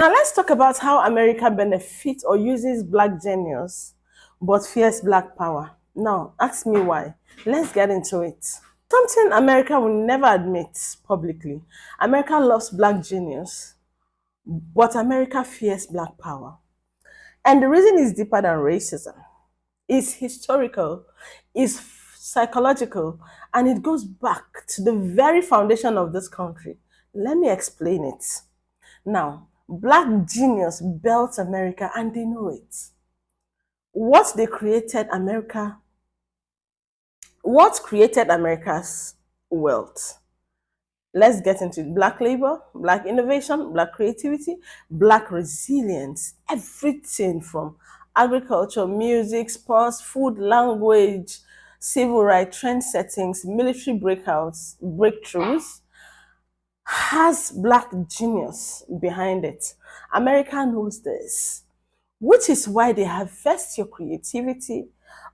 Now let's talk about how America benefits or uses black genius but fears black power. Now, ask me why. Let's get into it. Something America will never admit publicly. America loves black genius, but America fears black power. And the reason is deeper than racism. It's historical, it's psychological, and it goes back to the very foundation of this country. Let me explain it. Now, black genius built America and they know it. What they created America, what created America's wealth? Let's get into it. Black labor, black innovation, black creativity, black resilience, everything from agriculture, music, sports, food, language, civil rights, trend settings, military breakthroughs, has black genius behind it. America knows this, which is why they harvest your creativity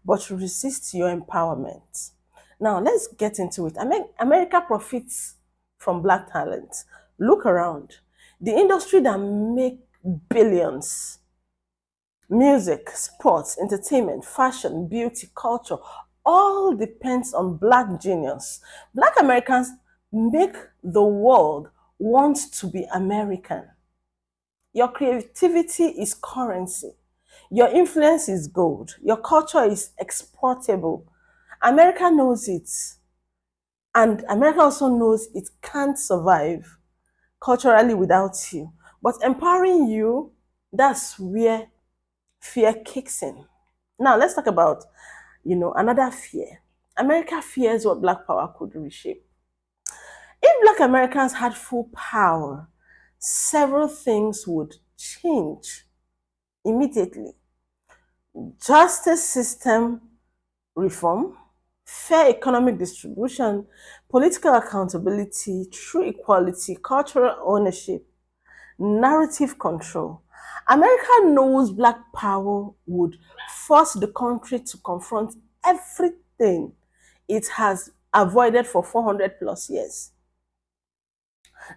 but resist your empowerment. Now, let's get into it. America profits from black talent. Look around. The industry that make billions, music, sports, entertainment, fashion, beauty, culture, all depends on black genius. Black Americans make the world want to be American. Your creativity is currency. Your influence is gold. Your culture is exportable. America knows it. And America also knows it can't survive culturally without you. But empowering you, that's where fear kicks in. Now let's talk about, another fear. America fears what black power could reshape. If black Americans had full power, several things would change immediately. Justice system reform, fair economic distribution, political accountability, true equality, cultural ownership, narrative control. America knows black power would force the country to confront everything it has avoided for 400 plus years.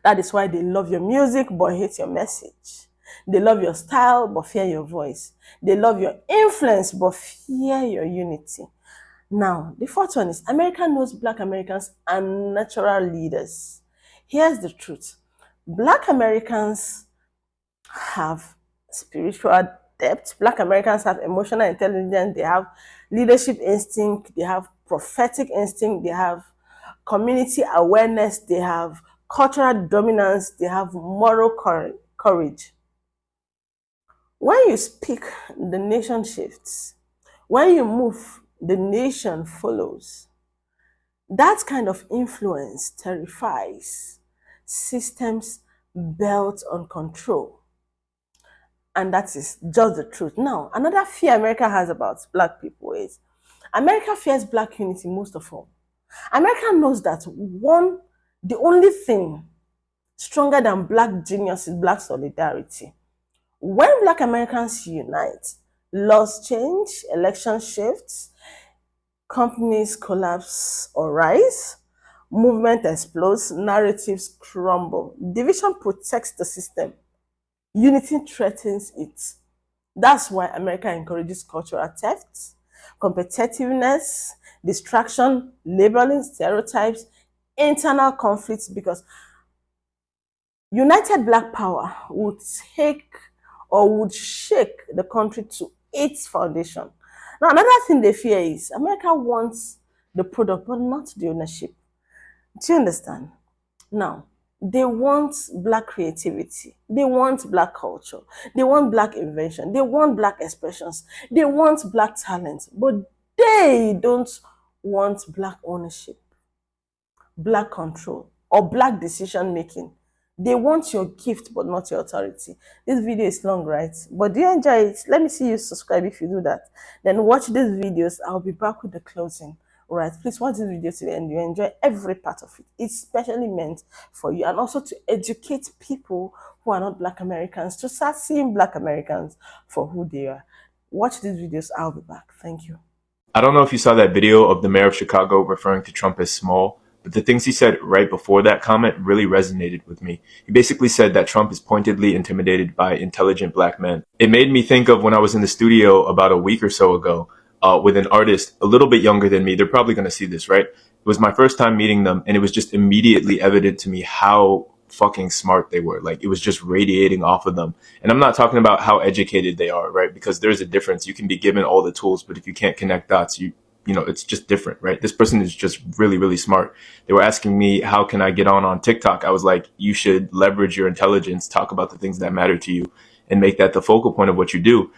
That is why they love your music but hate your message. They love your style but fear your voice. They love your influence but fear your unity. Now, the fourth one is America knows black Americans are natural leaders. Here's the truth. Black Americans have spiritual depth. Black Americans have emotional intelligence. They have leadership instinct. They have prophetic instinct. They have community awareness. They have cultural dominance. They have moral courage. When you speak, the nation shifts. When you move, the nation follows. That kind of influence terrifies systems built on control. And that is just the truth. Now, another fear America has about black people is America fears black unity most of all. America knows that the only thing stronger than black genius is black solidarity. When black Americans unite, laws change, election shifts, companies collapse or rise, movement explodes, narratives crumble. Division protects the system. Unity threatens it. That's why America encourages cultural theft, competitiveness, distraction, labeling, stereotypes, internal conflicts, because united black power would take or would shake the country to its foundation. Now, another thing they fear is America wants the product, but not the ownership. Do you understand? Now, they want black creativity. They want black culture. They want black invention. They want black expressions. They want black talent. But they don't want black ownership, black control, or black decision making. They want your gift, but not your authority. This video is long, right? But do you enjoy it? Let me see you subscribe if you do that. Then watch these videos. I'll be back with the closing. All right, please watch this video to the end. You enjoy every part of it. It's specially meant for you and also to educate people who are not black Americans to start seeing black Americans for who they are. Watch these videos. I'll be back. Thank you. I don't know if you saw that video of the mayor of Chicago referring to Trump as small. But the things he said right before that comment really resonated with me. He basically said that Trump is pointedly intimidated by intelligent black men. It made me think of when I was in the studio about a week or so ago with an artist a little bit younger than me. They're probably going to see this, right? It was my first time meeting them, and it was just immediately evident to me how fucking smart they were. Like, it was just radiating off of them. And I'm not talking about how educated they are, right? Because there's a difference. You can be given all the tools, but if you can't connect dots, you know, it's just different, right? This person is just really, really smart. They were asking me, how can I get on TikTok? I was like, you should leverage your intelligence, talk about the things that matter to you, and make that the focal point of what you do.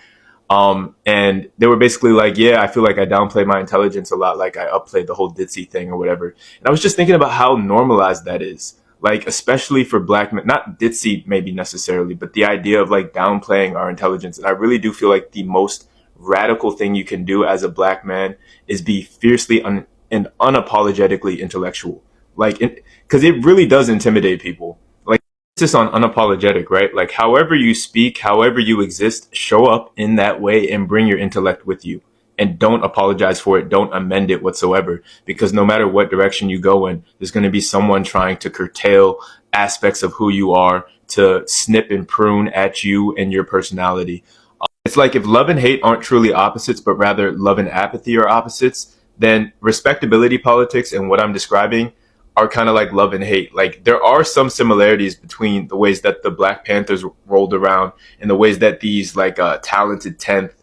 And they were basically like, yeah, I feel like I downplay my intelligence a lot. Like, I upplayed the whole ditzy thing or whatever. And I was just thinking about how normalized that is. Like, especially for black men, not ditzy maybe necessarily, but the idea of like downplaying our intelligence. And I really do feel like the most radical thing you can do as a black man is be fiercely and unapologetically intellectual. Like, because it really does intimidate people. Like, it's just on unapologetic, right? Like, however you speak, however you exist, show up in that way and bring your intellect with you. And don't apologize for it. Don't amend it whatsoever. Because no matter what direction you go in, there's going to be someone trying to curtail aspects of who you are, to snip and prune at you and your personality. It's like if love and hate aren't truly opposites, but rather love and apathy are opposites, then respectability politics and what I'm describing are kind of like love and hate. Like, there are some similarities between the ways that the Black Panthers rolled around and the ways that these like talented 10th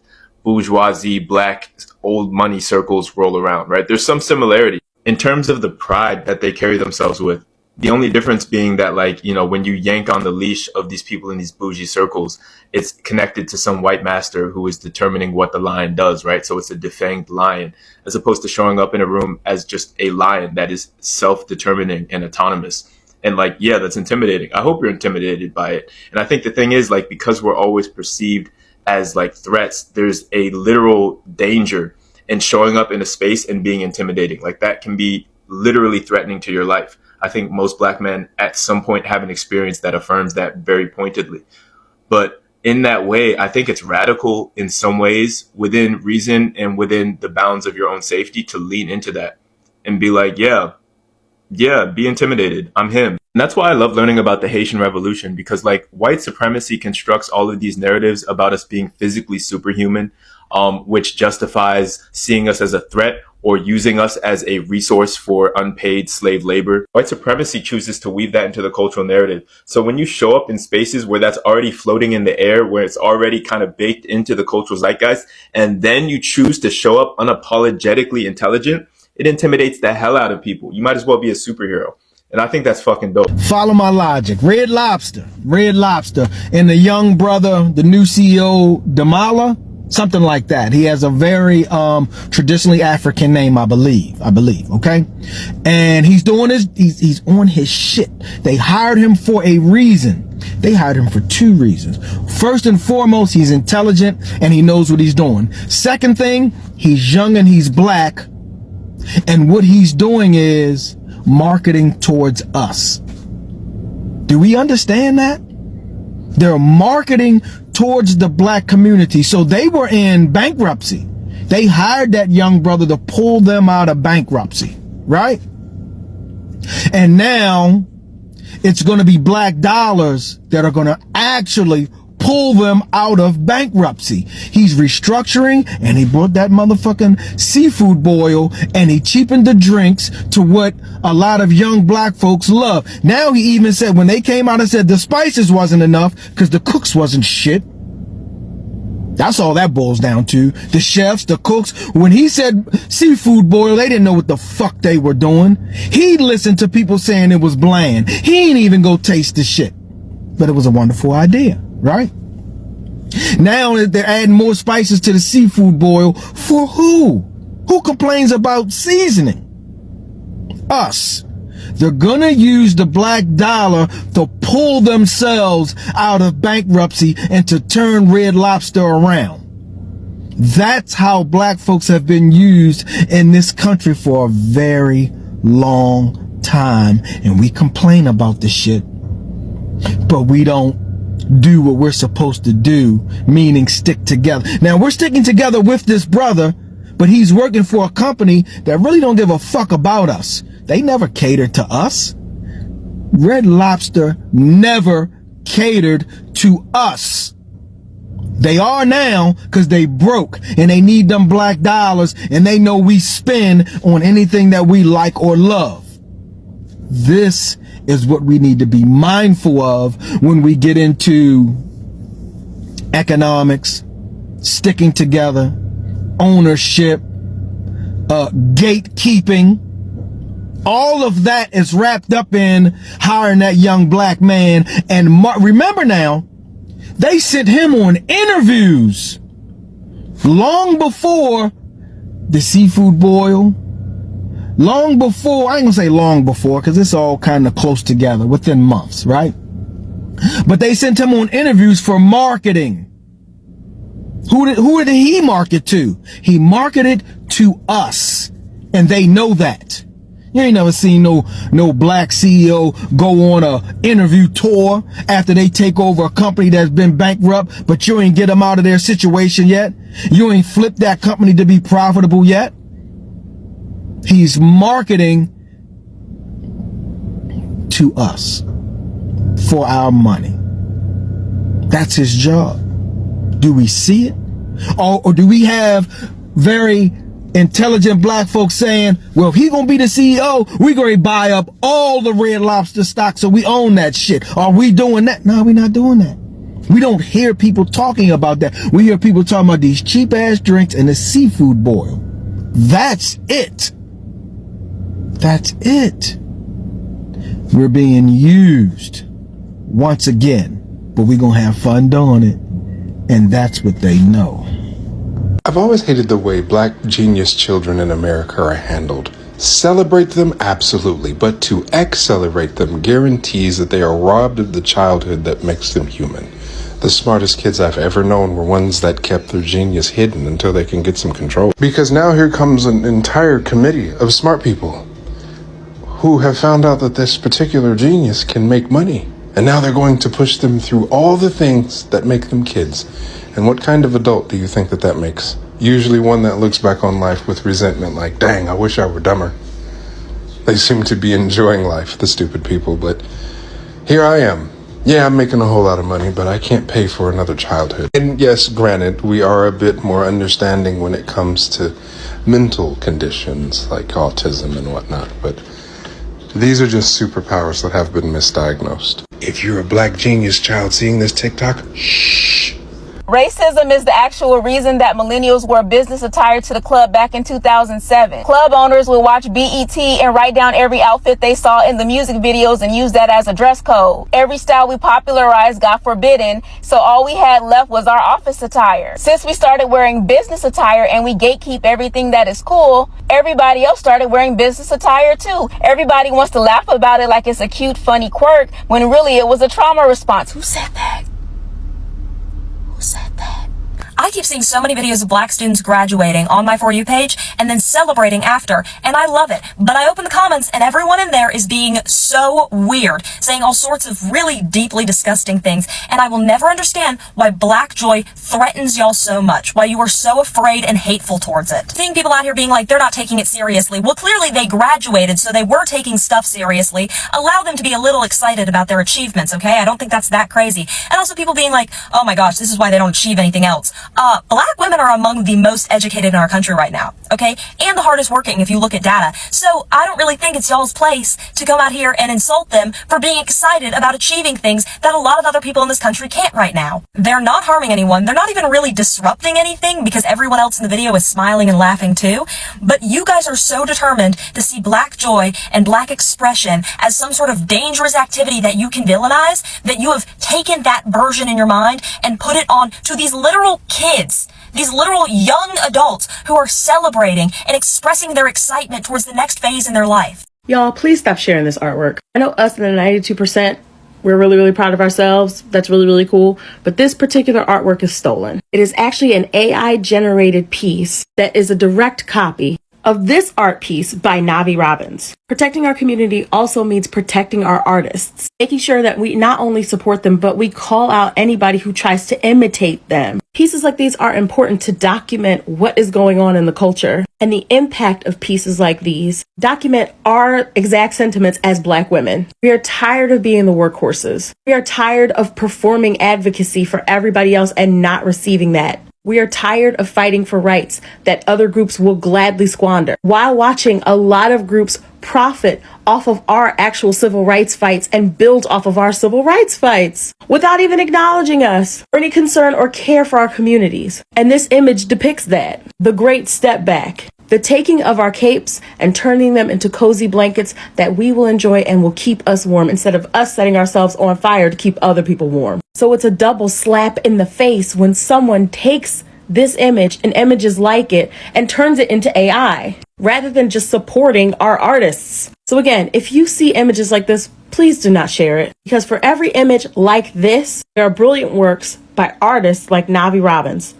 bourgeoisie black old money circles roll around, right? There's some similarity in terms of the pride that they carry themselves with. The only difference being that, like, you know, when you yank on the leash of these people in these bougie circles, it's connected to some white master who is determining what the lion does, right? So it's a defanged lion, as opposed to showing up in a room as just a lion that is self-determining and autonomous. And like, yeah, that's intimidating. I hope you're intimidated by it. And I think the thing is, like, because we're always perceived as like threats, there's a literal danger in showing up in a space and being intimidating. Like, that can be literally threatening to your life. I think most black men at some point have an experience that affirms that very pointedly. But in that way, I think it's radical in some ways, within reason and within the bounds of your own safety, to lean into that and be like, yeah, be intimidated. I'm him. And that's why I love learning about the Haitian Revolution, because like white supremacy constructs all of these narratives about us being physically superhuman, which justifies seeing us as a threat or using us as a resource for unpaid slave labor. White supremacy chooses to weave that into the cultural narrative. So when you show up in spaces where that's already floating in the air, where it's already kind of baked into the cultural zeitgeist, and then you choose to show up unapologetically intelligent, it intimidates the hell out of people. You might as well be a superhero. And I think that's fucking dope. Follow my logic. Red Lobster. And the young brother, the new CEO, Damala, something like that. He has a very traditionally African name, I believe, okay? And he's doing his, he's on his shit. They hired him for a reason. They hired him for two reasons. First and foremost, he's intelligent and he knows what he's doing. Second thing, he's young and he's black. And what he's doing is marketing towards us. Do we understand that? They're marketing towards the black community. So they were in bankruptcy. They hired that young brother to pull them out of bankruptcy, right? And now it's going to be black dollars that are going to actually pull them out of bankruptcy. He's restructuring, and he brought that motherfucking seafood boil, and he cheapened the drinks to what a lot of young black folks love. Now he even said, when they came out and said the spices wasn't enough because the cooks wasn't shit. That's all that boils down to. The chefs, the cooks. When he said seafood boil, they didn't know what the fuck they were doing. He listened to people saying it was bland. He ain't even go taste the shit. But it was a wonderful idea, right? Now they're adding more spices to the seafood boil. For who? Who complains about seasoning? Us. They're gonna use the black dollar to pull themselves out of bankruptcy and to turn Red Lobster around. That's how black folks have been used in this country for a very long time. And we complain about this shit, but we don't do what we're supposed to do, meaning stick together. Now we're sticking together with this brother, but he's working for a company that really don't give a fuck about us. They never catered to us. Red Lobster never catered to us. They are now because they broke and they need them black dollars and they know we spend on anything that we like or love. This is what we need to be mindful of when we get into economics, sticking together, ownership, gatekeeping. All of that is wrapped up in hiring that young black man. And remember now, they sent him on interviews long before the seafood boil, long before, I ain't gonna say long before, because it's all kind of close together, within months, right? But they sent him on interviews for marketing. Who did he market to? He marketed to us, and they know that. You ain't never seen no black CEO go on a interview tour after they take over a company that's been bankrupt, but you ain't get them out of their situation yet. You ain't flipped that company to be profitable yet. He's marketing to us for our money. That's his job. Do we see it? Or do we have very intelligent black folks saying, well, if he gonna be the CEO, we gonna buy up all the Red Lobster stock so we own that shit? Are we doing that? No, we're not doing that. We don't hear people talking about that. We hear people talking about these cheap ass drinks and the seafood boil. That's it. That's it. We're being used once again, but we're gonna have fun doing it. And that's what they know. I've always hated the way black genius children in America are handled. Celebrate them, absolutely, but to accelerate them guarantees that they are robbed of the childhood that makes them human. The smartest kids I've ever known were ones that kept their genius hidden until they can get some control. Because now here comes an entire committee of smart people who have found out that this particular genius can make money. And now they're going to push them through all the things that make them kids. And what kind of adult do you think that makes? Usually one that looks back on life with resentment, like, dang, I wish I were dumber. They seem to be enjoying life, the stupid people, but here I am. Yeah, I'm making a whole lot of money, but I can't pay for another childhood. And yes, granted, we are a bit more understanding when it comes to mental conditions like autism and whatnot, but these are just superpowers that have been misdiagnosed. If you're a black genius child seeing this TikTok, shh. Racism is the actual reason that millennials wore business attire to the club back in 2007. Club owners would watch BET and write down every outfit they saw in the music videos and use that as a dress code. Every style we popularized got forbidden, so all we had left was our office attire. Since we started wearing business attire and we gatekeep everything that is cool, everybody else started wearing business attire too. Everybody wants to laugh about it like it's a cute, funny quirk, when really it was a trauma response. Who said that? Who said that? I keep seeing so many videos of black students graduating on my For You page and then celebrating after, and I love it. But I open the comments and everyone in there is being so weird, saying all sorts of really deeply disgusting things, and I will never understand why black joy threatens y'all so much, why you are so afraid and hateful towards it. Seeing people out here being like, they're not taking it seriously. Well, clearly they graduated, so they were taking stuff seriously. Allow them to be a little excited about their achievements, okay? I don't think that's that crazy. And also people being like, oh my gosh, this is why they don't achieve anything else. Black women are among the most educated in our country right now, okay? And the hardest working if you look at data. So I don't really think it's y'all's place to come out here and insult them for being excited about achieving things that a lot of other people in this country can't right now. They're not harming anyone. They're not even really disrupting anything because everyone else in the video is smiling and laughing too. But you guys are so determined to see black joy and black expression as some sort of dangerous activity that you can villainize, that you have taken that version in your mind and put it on to these literal kids, these literal young adults who are celebrating and expressing their excitement towards the next phase in their life. Y'all, please stop sharing this artwork. I know us and the 92%, we're really, really proud of ourselves. That's really, really cool. But this particular artwork is stolen. It is actually an AI-generated piece that is a direct copy of this art piece by Navi Robbins. Protecting our community also means protecting our artists, making sure that we not only support them, but we call out anybody who tries to imitate them. Pieces Pieces like these are important to document what is going on in the culture, and the impact of pieces like these document our exact sentiments as Black women. We are tired of being the workhorses. We are tired of performing advocacy for everybody else and not receiving that. We are tired of fighting for rights that other groups will gladly squander, while watching a lot of groups profit off of our actual civil rights fights and build off of our civil rights fights without even acknowledging us or any concern or care for our communities. And this image depicts that. The great step back. The taking of our capes and turning them into cozy blankets that we will enjoy and will keep us warm instead of us setting ourselves on fire to keep other people warm. So it's a double slap in the face when someone takes this image and images like it and turns it into AI rather than just supporting our artists. So again, if you see images like this, please do not share it, because for every image like this, there are brilliant works by artists like Navi Robbins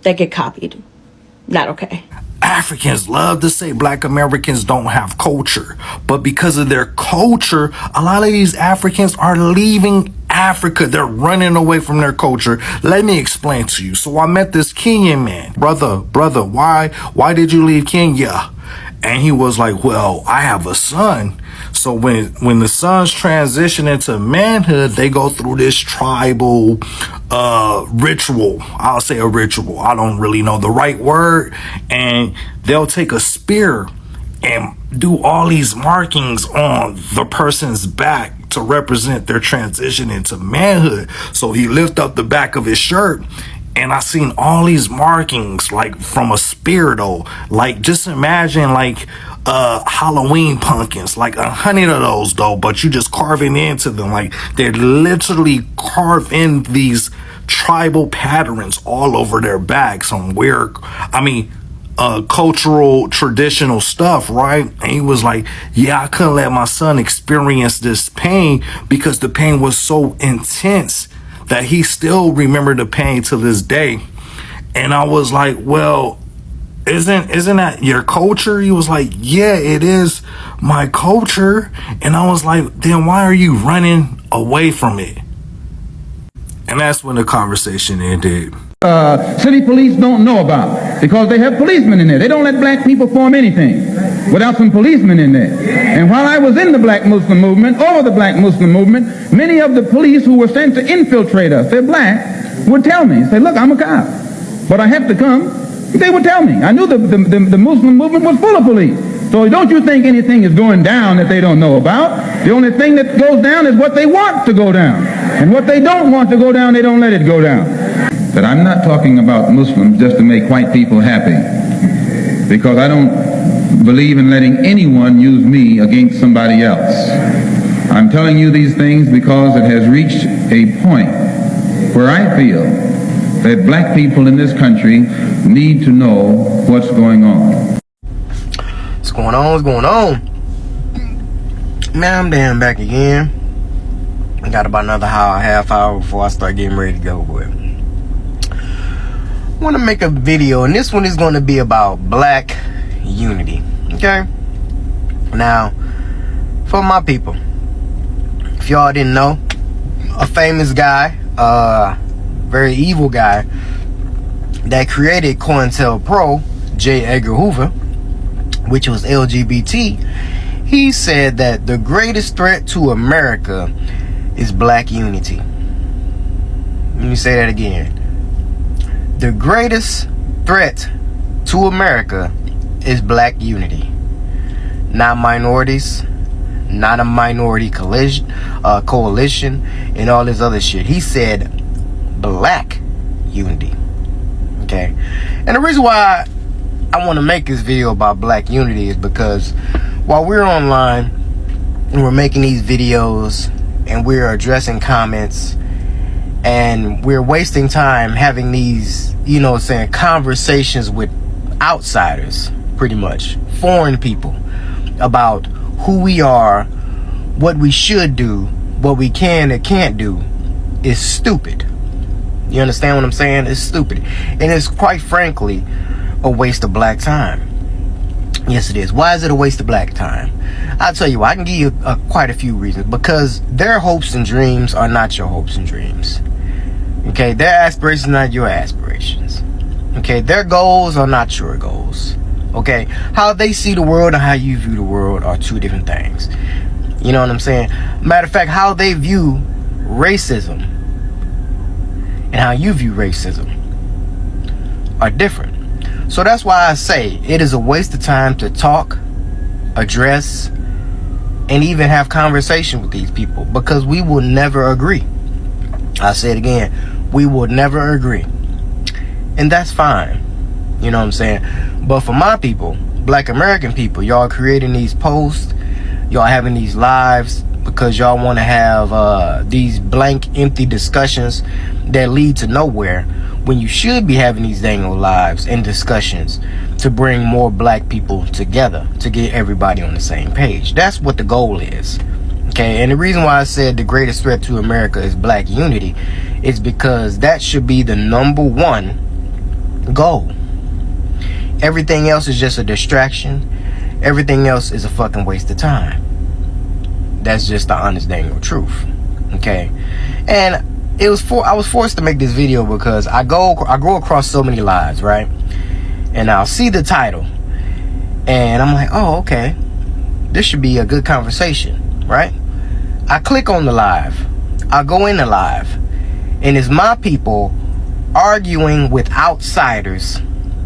that get copied. Not okay. Africans love to say Black Americans don't have culture, but because of their culture, a lot of these Africans are leaving Africa. They're running away from their culture. Let me explain to you. So I met this Kenyan man. Brother, why did you leave Kenya? And he was like, well, I have a son. So when the sons transition into manhood, they go through this tribal ritual. I'll say a ritual. I don't really know the right word. And they'll take a spear and do all these markings on the person's back to represent their transition into manhood. So he lift up the back of his shirt, and I seen all these markings, like from a spear though. Like, just imagine like Halloween pumpkins, like 100 of those though, but you just carving into them. Like, they literally carve in these tribal patterns all over their backs on weird, cultural, traditional stuff, right? And he was like, yeah, I couldn't let my son experience this pain because the pain was so intense that he still remembered the pain to this day. And I was like, well, isn't that your culture? He was like, yeah, it is my culture. And I was like, then why are you running away from it? And that's when the conversation ended. City police don't know about, because they have policemen in there. They don't let black people form anything without some policemen in there. And while I was in the black Muslim movement, many of the police who were sent to infiltrate us, they're black, would tell me, say, look, I'm a cop, but I have to come. They would tell me. I knew the Muslim movement was full of police. So don't you think anything is going down that they don't know about. The only thing that goes down is what they want to go down. And what they don't want to go down, they don't let it go down. But I'm not talking about Muslims just to make white people happy, because I don't believe in letting anyone use me against somebody else. I'm telling you these things because it has reached a point where I feel that black people in this country need to know what's going on. What's going on? What's going on? Now I'm damn back again. I got about another half hour before I start getting ready to go. But I want to make a video, and this one is going to be about black unity. Okay? Now, for my people, if y'all didn't know, a famous guy, very evil guy that created COINTELPRO, J. Edgar Hoover, which was LGBT, he said that the greatest threat to America is black unity. Let me say that again. The greatest threat to America is black unity. Not minorities, not a minority coalition, and all this other shit. He said black unity. Okay? And the reason why I want to make this video about black unity is because while we're online and we're making these videos and we're addressing comments and we're wasting time having these, conversations with outsiders, pretty much, foreign people, about who we are, what we should do, what we can and can't do, is stupid. You understand what I'm saying? It's stupid. And it's, quite frankly, a waste of black time. Yes, it is. Why is it a waste of black time? I'll tell you why. I can give you quite a few reasons. Because their hopes and dreams are not your hopes and dreams. Okay, their aspirations are not your aspirations. Okay, their goals are not your goals. Okay, how they see the world and how you view the world are two different things. You know what I'm saying? Matter of fact, how they view racism and how you view racism are different. So that's why I say it is a waste of time to talk, address, and even have conversation with these people, because we will never agree. I say it again, we will never agree. And that's fine. You know what I'm saying? But for my people, Black American people, y'all creating these posts, y'all having these lives because y'all want to have these blank, empty discussions that lead to nowhere, when you should be having these dang old lives and discussions to bring more black people together, to get everybody on the same page. That's what the goal is. Okay, and the reason why I said the greatest threat to America is black unity is because that should be the #1 goal. Everything else is just a distraction. Everything else is a fucking waste of time. That's just the honest dang old truth. Okay, and I was forced to make this video because I go across so many lives, right? And I'll see the title and I'm like, oh, okay, this should be a good conversation, right? I click on the live, I go in the live, and it's my people arguing with outsiders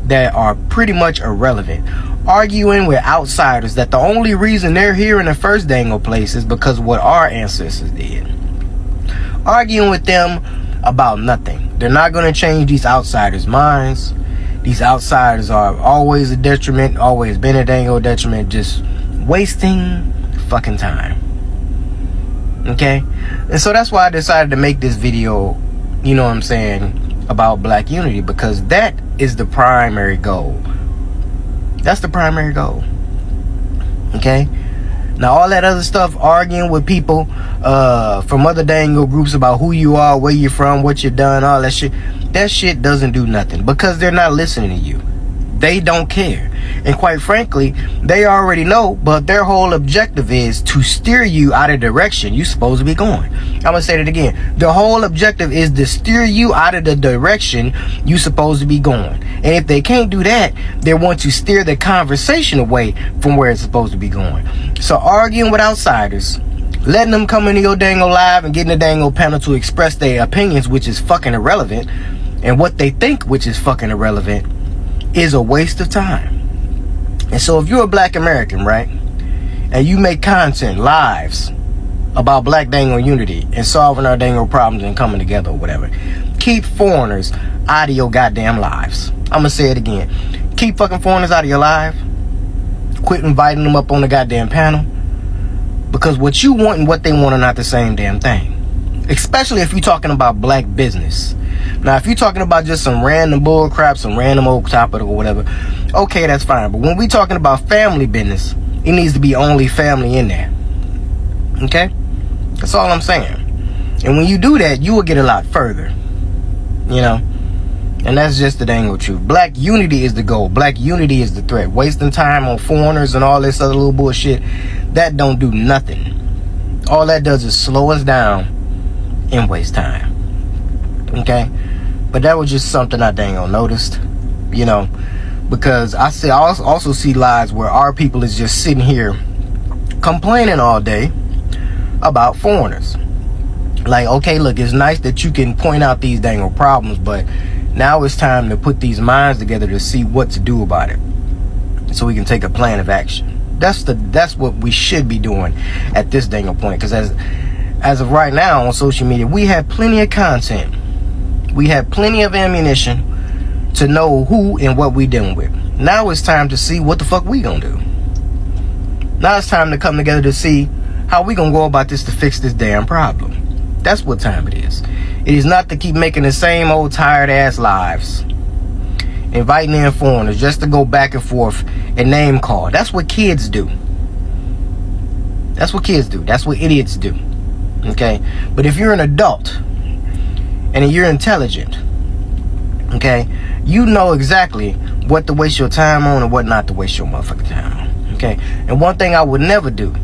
that are pretty much irrelevant, arguing with outsiders that the only reason they're here in the first dangle place is because of what our ancestors did. Arguing with them about nothing. They're not going to change these outsiders' minds. These outsiders are always a detriment, always been a dangle detriment, just wasting fucking time. Okay? And so that's why I decided to make this video, you know what I'm saying, about black unity, because that is the primary goal. That's the primary goal. Okay? Now all that other stuff, arguing with people from other dangle groups about who you are, where you're from, what you've done, all that shit doesn't do nothing, because they're not listening to you. They don't care. And quite frankly, they already know, but their whole objective is to steer you out of the direction you're supposed to be going. I'm gonna say that again. The whole objective is to steer you out of the direction you're supposed to be going. And if they can't do that, they want to steer the conversation away from where it's supposed to be going. So arguing with outsiders, letting them come into your dangle live and getting the dangle panel to express their opinions, which is fucking irrelevant, and what they think, which is fucking irrelevant, is a waste of time. And so if you're a black American, right, and you make content, lives about black dangle unity and solving our dangle problems and coming together or whatever, keep foreigners out of your goddamn lives. I'm gonna say it again. Keep fucking foreigners out of your life. Quit inviting them up on the goddamn panel, because what you want and what they want are not the same damn thing. Especially if you're talking about black business. Now, if you're talking about just some random bull crap, some random old topic or whatever, okay, that's fine. But when we're talking about family business, it needs to be only family in there. Okay? That's all I'm saying. And when you do that, you will get a lot further. You know? And that's just the dang old truth. Black unity is the goal. Black unity is the threat. Wasting time on foreigners and all this other little bullshit, that don't do nothing. All that does is slow us down and waste time. Okay? But that was just something I dang on noticed, you know, because I also see lives where our people is just sitting here complaining all day about foreigners. Like, okay, look, it's nice that you can point out these dang old problems, but now it's time to put these minds together to see what to do about it, so we can take a plan of action. That's what we should be doing at this dang old point, because as of right now on social media, we have plenty of content. We have plenty of ammunition to know who and what we dealing with. Now it's time to see what the fuck we gonna do. Now it's time to come together to see how we gonna go about this to fix this damn problem. That's what time it is. It is not to keep making the same old tired ass lives, inviting in foreigners just to go back and forth and name call. That's what kids do. That's what kids do. That's what idiots do. Okay? But if you're an adult and you're intelligent, okay, you know exactly what to waste your time on and what not to waste your motherfucking time on. Okay? And one thing I would never do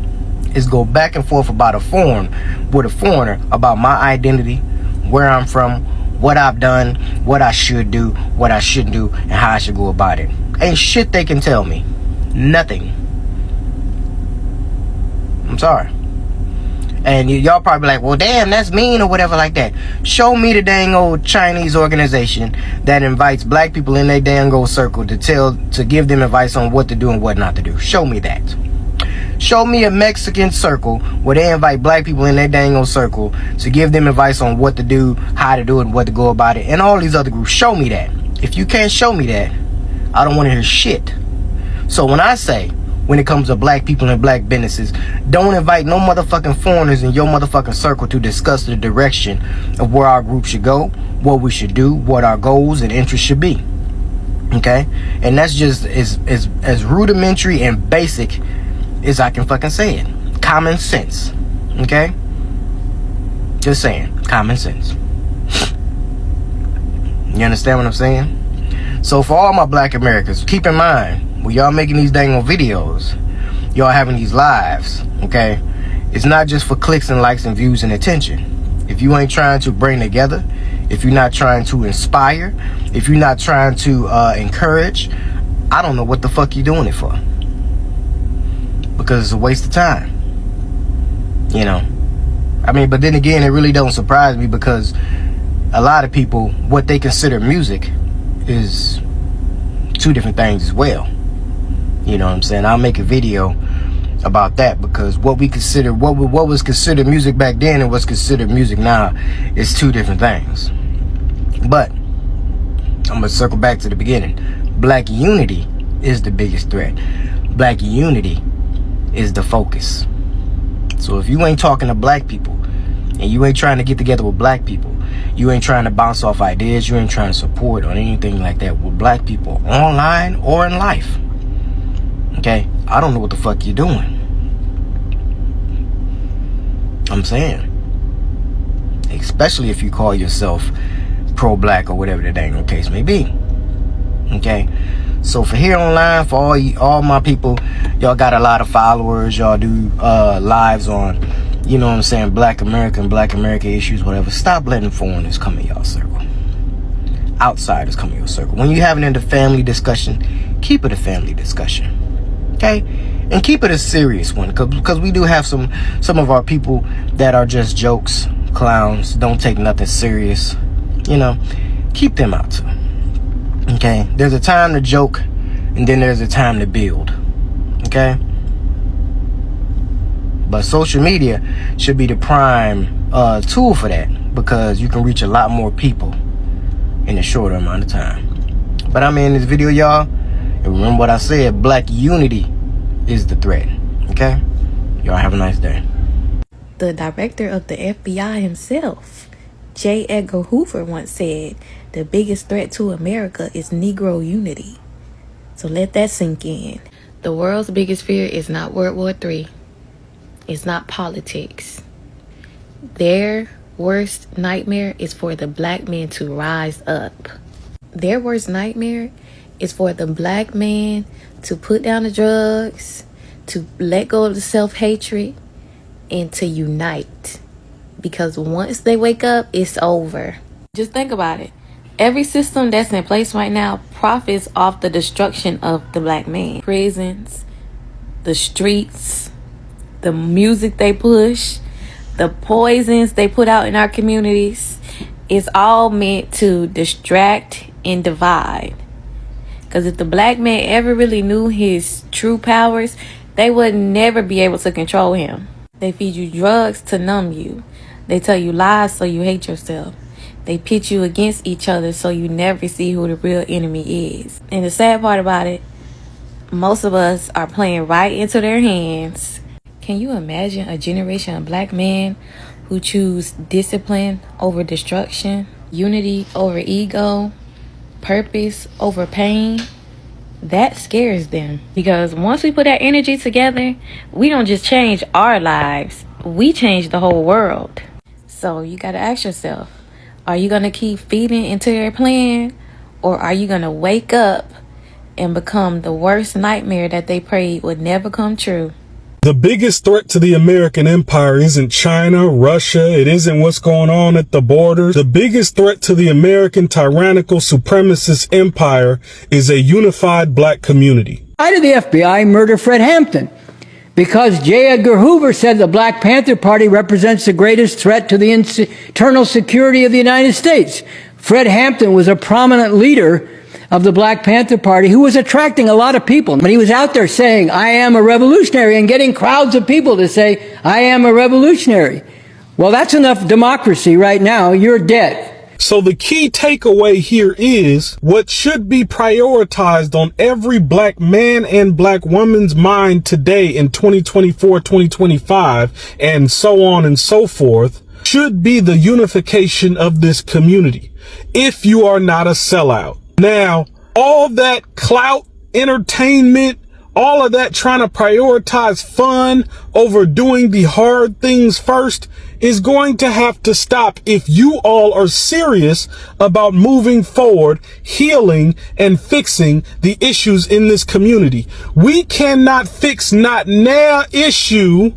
is go back and forth about a foreigner about my identity, where I'm from, what I've done, what I should do, what I shouldn't do, and how I should go about it. Ain't shit they can tell me. Nothing. I'm sorry. And y'all probably like, well, damn, that's mean or whatever like that. Show me the dang old Chinese organization that invites black people in their dang old circle to give them advice on what to do and what not to do. Show me that. Show me a Mexican circle where they invite black people in their dang old circle to give them advice on what to do, how to do it, and what to go about it, and all these other groups. Show me that. If you can't show me that, I don't want to hear shit. So when I say, when it comes to black people and black businesses, don't invite no motherfucking foreigners in your motherfucking circle to discuss the direction of where our group should go, what we should do, what our goals and interests should be. Okay? And that's just as rudimentary and basic as I can fucking say it. Common sense. Okay? Just saying. Common sense. You understand what I'm saying? So for all my black Americans, keep in mind, when y'all making these dang old videos, y'all having these lives, okay? It's not just for clicks and likes and views and attention. If you ain't trying to bring together, if you're not trying to inspire, if you're not trying to encourage, I don't know what the fuck you doing it for. Because it's a waste of time. You know? I mean, but then again, it really don't surprise me because a lot of people, what they consider music is two different things as well. You know what I'm saying? I'll make a video about that because what was considered music back then and what's considered music now is two different things. But I'm gonna circle back to the beginning. Black unity is the biggest threat. Black unity is the focus. So if you ain't talking to black people and you ain't trying to get together with black people, you ain't trying to bounce off ideas, you ain't trying to support or anything like that with black people online or in life, okay, I don't know what the fuck you're doing. I'm saying, especially if you call yourself pro-black or whatever the dang case may be. Okay, so for here online, for all my people, y'all got a lot of followers, y'all do lives on, you know what I'm saying, black America issues, whatever. Stop letting foreigners come in y'all circle. Outsiders come in your circle. When you're having a family discussion, keep it a family discussion. Okay? And keep it a serious one, because we do have some of our people that are just jokes, clowns, don't take nothing serious. You know, keep them out too. Okay? There's a time to joke, and then there's a time to build. Okay? But social media should be the prime tool for that, because you can reach a lot more people in a shorter amount of time. But I'm in this video, y'all, and remember what I said, black unity is the threat. Okay? Y'all have a nice day. The director of the FBI himself, J. Edgar Hoover, once said, the biggest threat to America is Negro unity. So let that sink in. The world's biggest fear is not World War III. It's not politics. Their worst nightmare is for the black man to rise up. Their worst nightmare is for the black man to put down the drugs, to let go of the self-hatred, and to unite. Because once they wake up, it's over. Just think about it. Every system that's in place right now profits off the destruction of the black man. Prisons, the streets, the music they push, the poisons they put out in our communities. It's all meant to distract and divide. Because if the black man ever really knew his true powers, they would never be able to control him. They feed you drugs to numb you. They tell you lies so you hate yourself. They pit you against each other so you never see who the real enemy is. And the sad part about it, most of us are playing right into their hands. Can you imagine a generation of black men who choose discipline over destruction, unity over ego, purpose over pain? That scares them, because once we put that energy together, we don't just change our lives, we change the whole world. So you gotta ask yourself, are you gonna keep feeding into their plan, or are you gonna wake up and become the worst nightmare that they prayed would never come true? The biggest threat to the American empire isn't China, Russia, it isn't what's going on at the borders. The biggest threat to the American tyrannical supremacist empire is a unified black community. Why did the FBI murder Fred Hampton? Because J. Edgar Hoover said the Black Panther Party represents the greatest threat to the internal security of the United States. Fred Hampton was a prominent leader of the Black Panther Party who was attracting a lot of people. When he was out there saying, I am a revolutionary, and getting crowds of people to say, I am a revolutionary. Well, that's enough democracy right now. You're dead. So the key takeaway here is what should be prioritized on every black man and black woman's mind today in 2024, 2025, and so on and so forth, should be the unification of this community. If you are not a sellout. Now, all that clout, entertainment, all of that trying to prioritize fun over doing the hard things first is going to have to stop if you all are serious about moving forward, healing, and fixing the issues in this community. We cannot fix not now issue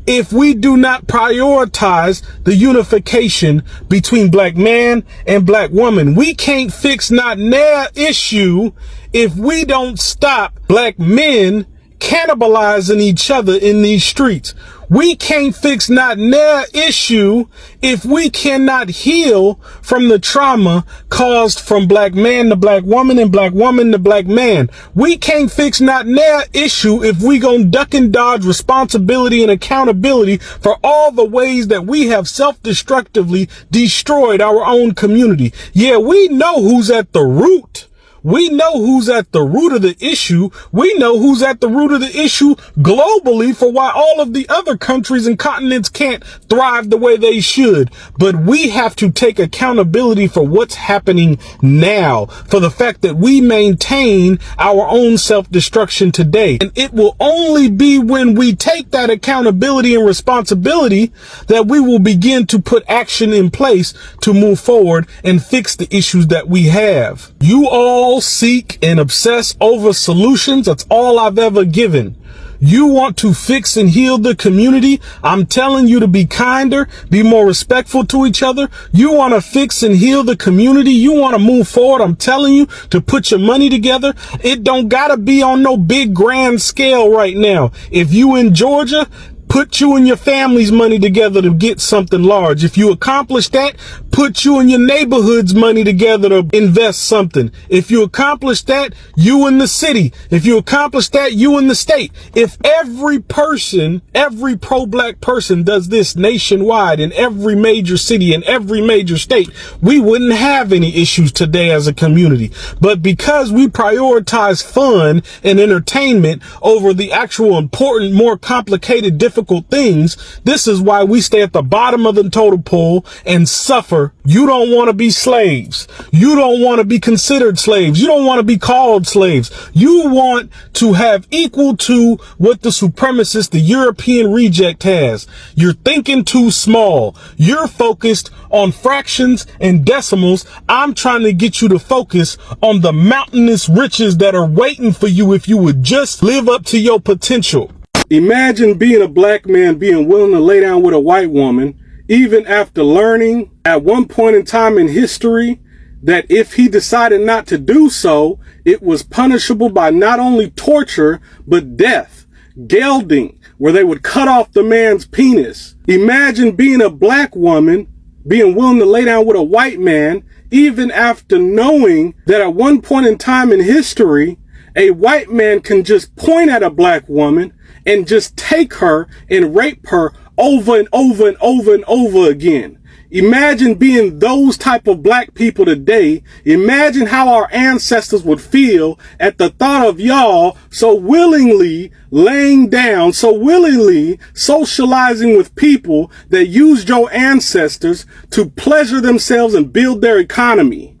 if we do not prioritize the unification between black man and black woman. We can't fix not now issue if we don't stop black men cannibalizing each other in these streets. We can't fix not now issue if we cannot heal from the trauma caused from black man to black woman and black woman to black man. We can't fix not now issue if we gonna duck and dodge responsibility and accountability for all the ways that we have self-destructively destroyed our own community. Yeah, we know who's at the root. We know who's at the root of the issue. We know who's at the root of the issue globally for why all of the other countries and continents can't thrive the way they should. But we have to take accountability for what's happening now, for the fact that we maintain our own self-destruction today. And it will only be when we take that accountability and responsibility that we will begin to put action in place to move forward and fix the issues that we have. You all seek and obsess over solutions. That's all I've ever given. You want to fix and heal the community. I'm telling you to be kinder, be more respectful to each other. You want to fix and heal the community. You want to move forward. I'm telling you to put your money together. It don't gotta be on no big grand scale right now. If you in Georgia, put you and your family's money together to get something large. If you accomplish that, put you and your neighborhood's money together to invest something. If you accomplish that, you in the city. If you accomplish that, you in the state. If every person, every pro-black person does this nationwide in every major city and every major state, we wouldn't have any issues today as a community. But because we prioritize fun and entertainment over the actual important, more complicated, difficult things, this is why we stay at the bottom of the totem pole and suffer. You don't want to be slaves. You don't want to be considered slaves. You don't want to be called slaves. You want to have equal to what the supremacist, the European reject has. You're thinking too small. You're focused on fractions and decimals. I'm trying to get you to focus on the mountainous riches that are waiting for you if you would just live up to your potential. Imagine being a black man being willing to lay down with a white woman, even after learning at one point in time in history that if he decided not to do so, it was punishable by not only torture, but death, gelding, where they would cut off the man's penis. Imagine being a black woman being willing to lay down with a white man, even after knowing that at one point in time in history, a white man can just point at a black woman and just take her and rape her over and over and over and over again. Imagine being those type of black people today. Imagine how our ancestors would feel at the thought of y'all so willingly laying down, so willingly socializing with people that used your ancestors to pleasure themselves and build their economy.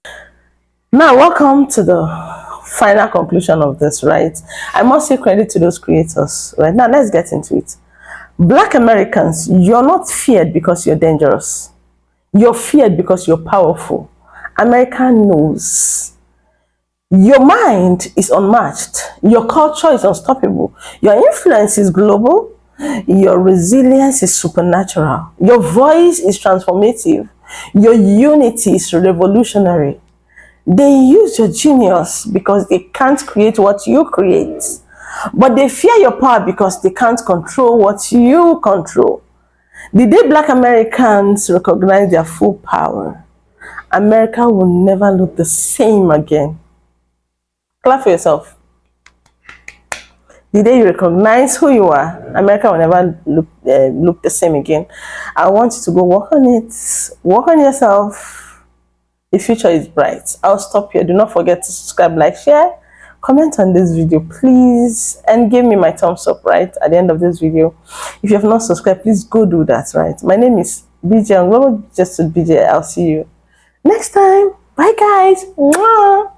Now, welcome to the final conclusion of this, right? I must say credit to those creators, right? Now, let's get into it. Black Americans, you're not feared because you're dangerous. You're feared because you're powerful. America knows. Your mind is unmatched. Your culture is unstoppable. Your influence is global. Your resilience is supernatural. Your voice is transformative. Your unity is revolutionary. They use your genius because they can't create what you create. But they fear your power because they can't control what you control. The day Black Americans recognize their full power, America will never look the same again. Clap for yourself. The day you recognize who you are, America will never look the same again. I want you to go work on it. Work on yourself. The future is bright. I'll stop here. Do not forget to subscribe, like, share, comment on this video, please, and give me my thumbs up right at the end of this video. If you have not subscribed, please go do that, right? My name is BJ. I'm global just BJ. I'll see you next time. Bye, guys. Mwah.